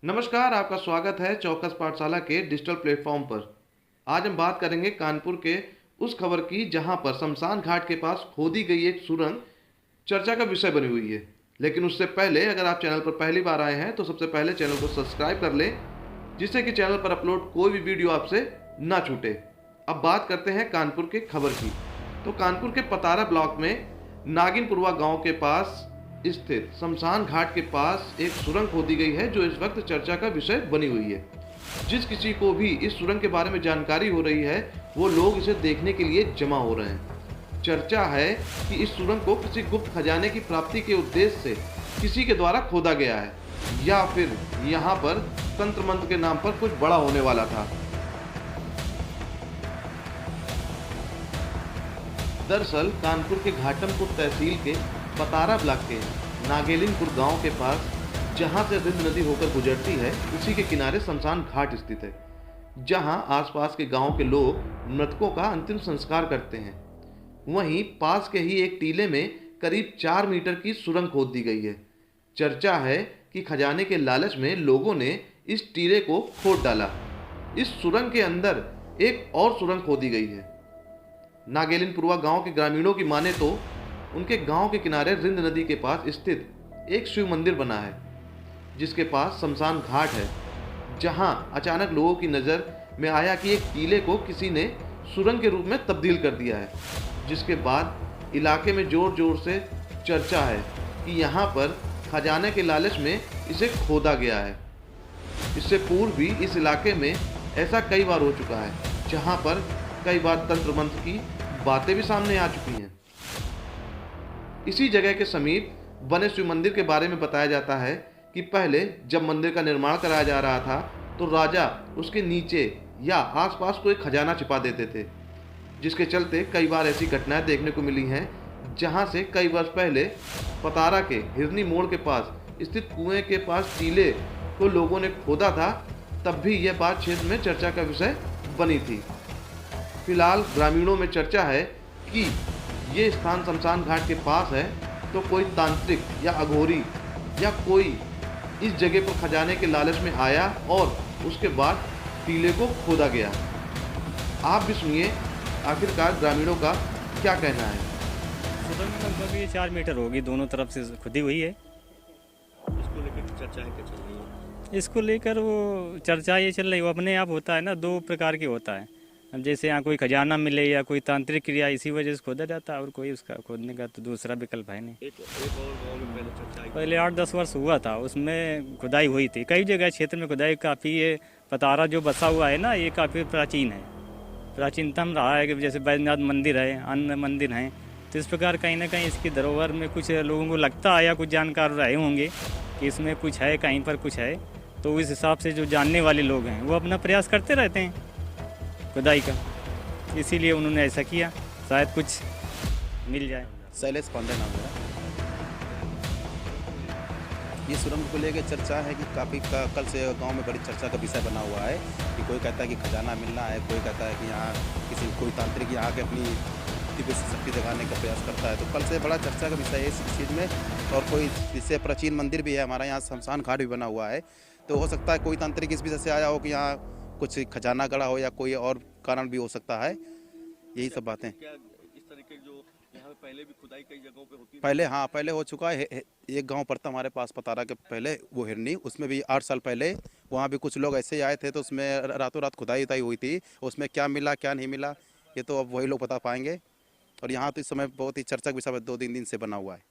नमस्कार, आपका स्वागत है चौकस पाठशाला के डिजिटल प्लेटफॉर्म पर। आज हम बात करेंगे कानपुर के उस खबर की जहां पर शमशान घाट के पास खोदी गई एक सुरंग चर्चा का विषय बनी हुई है। लेकिन उससे पहले अगर आप चैनल पर पहली बार आए हैं तो सबसे पहले चैनल को सब्सक्राइब कर लें, जिससे कि चैनल पर अपलोड कोई भी वीडियो आपसे ना छूटे। अब बात करते हैं कानपुर के खबर की। तो कानपुर के पतारा ब्लॉक में नागिनपुरवा गांव के पास स्थित शमशान घाट के पास एक सुरंग खोदी गई है, जो इस वक्त चर्चा का विषय बनी हुई है। जिस किसी को भी इस सुरंग के बारे में जानकारी हो रही है, वो लोग इसे देखने के लिए जमा हो रहे हैं। चर्चा है कि इस सुरंग को किसी गुप्त खजाने की प्राप्ति के उद्देश्य से किसी के द्वारा खोदा गया है, या फिर यहाँ पर तंत्र मंत्र के नाम पर कुछ बड़ा होने वाला था। दरअसल कानपुर के घाटमपुर तहसील के पतारा ब्लॉक के नागेलिनपुर गांव के पास, जहां से रिंद नदी होकर गुजरती है, उसी के किनारे शमशान घाट स्थित है, जहां आसपास के गांव के लोग मृतकों का अंतिम संस्कार करते हैं। वहीं पास के ही एक टीले में करीब 4 मीटर की सुरंग खोद दी गई है। चर्चा है कि खजाने के लालच में लोगों ने इस टीले को खोद डाला। इस सुरंग के अंदर एक और सुरंग खोदी गई है। नागेलिनपुरवा गांव के ग्रामीणों की माने तो उनके गांव के किनारे रिंद नदी के पास स्थित एक शिव मंदिर बना है, जिसके पास शमशान घाट है, जहां अचानक लोगों की नज़र में आया कि एक टीले को किसी ने सुरंग के रूप में तब्दील कर दिया है। जिसके बाद इलाके में जोर जोर से चर्चा है कि यहाँ पर खजाने के लालच में इसे खोदा गया है। इससे पूर्व भी इस इलाके में ऐसा कई बार हो चुका है, जहाँ पर कई बार तंत्र मंत्र की बातें भी सामने आ चुकी हैं। इसी जगह के समीप बने शिव मंदिर के बारे में बताया जाता है कि पहले जब मंदिर का निर्माण कराया जा रहा था, तो राजा उसके नीचे या आसपास कोई खजाना छिपा देते थे, जिसके चलते कई बार ऐसी घटनाएं देखने को मिली हैं, जहां से कई वर्ष पहले पतारा के हिरनी मोड़ के पास स्थित कुएं के पास टीले को लोगों ने खोदा था। तब भी यह बात क्षेत्र में चर्चा का विषय बनी थी। फिलहाल ग्रामीणों में चर्चा है कि ये स्थान शमशान घाट के पास है, तो कोई तांत्रिक या अघोरी या कोई इस जगह पर खजाने के लालच में आया और उसके बाद टीले को खोदा गया। आप भी सुनिए आखिरकार ग्रामीणों का क्या कहना है। सुरंग लगभग ये 4 मीटर होगी, दोनों तरफ से खुदी हुई है। इसको लेकर चर्चा है क्या चल रही है? इसको लेकर वो चर्चा ये चल रही है, वो अपने आप होता है ना, 2 प्रकार के होता है। अब जैसे यहाँ कोई खजाना मिले या कोई तांत्रिक क्रिया, इसी वजह से खोदा जाता है, और कोई उसका खोदने का तो दूसरा विकल्प है नहीं। एक और गांव में पहले चर्चा आई। पहले 8-10 वर्ष हुआ था, उसमें खुदाई हुई थी। कई जगह क्षेत्र में खुदाई काफ़ी, ये पतारा जो बसा हुआ है ना, ये काफ़ी प्राचीन है, प्राचीनतम रहा है। कि जैसे बैजनाथ मंदिर है, अन्य मंदिर हैं, तो इस प्रकार कहीं ना कहीं इसकी धरोहर में कुछ लोगों को लगता है या कुछ जानकार रहे होंगे कि इसमें कुछ है, कहीं पर कुछ है। तो इस हिसाब से जो जानने वाले लोग हैं वो अपना प्रयास करते रहते हैं खुदाई का, इसीलिए उन्होंने ऐसा किया, शायद कुछ मिल जाए। शैलेश पांडे नाम है। ये सुरंग को लेकर चर्चा है कि काफ़ी कल से गांव में बड़ी चर्चा का विषय बना हुआ है कि कोई कहता है कि खजाना मिलना है, कोई कहता है कि यहाँ कोई तांत्रिक यहाँ के अपनी दिव्य शक्ति जगाने का प्रयास करता है। तो कल से बड़ा चर्चा का विषय है इस चीज़ में। और कोई इससे प्राचीन मंदिर भी है, हमारा यहाँ शमशान घाट भी बना हुआ है, तो हो सकता है कोई तांत्रिक इस विषय से आया हो कि यहाँ कुछ खजाना गड़ा हो, या कोई और कारण भी हो सकता है। यही सब बातें क्या इस तरीके जो यहाँ पे पहले भी खुदाई कई जगहों पे होती है? पहले हो चुका है। एक गांव पड़ता हमारे पास पतारा के पहले, वो हिरनी, उसमें भी 8 साल पहले वहाँ भी कुछ लोग ऐसे आए थे, तो उसमें रातों रात खुदाई हुई थी। उसमें क्या मिला क्या नहीं मिला, ये तो अब वही लोग बता पाएंगे। और यहाँ तो इस समय बहुत ही चर्चा का विषय 2-3 दिन से बना हुआ है।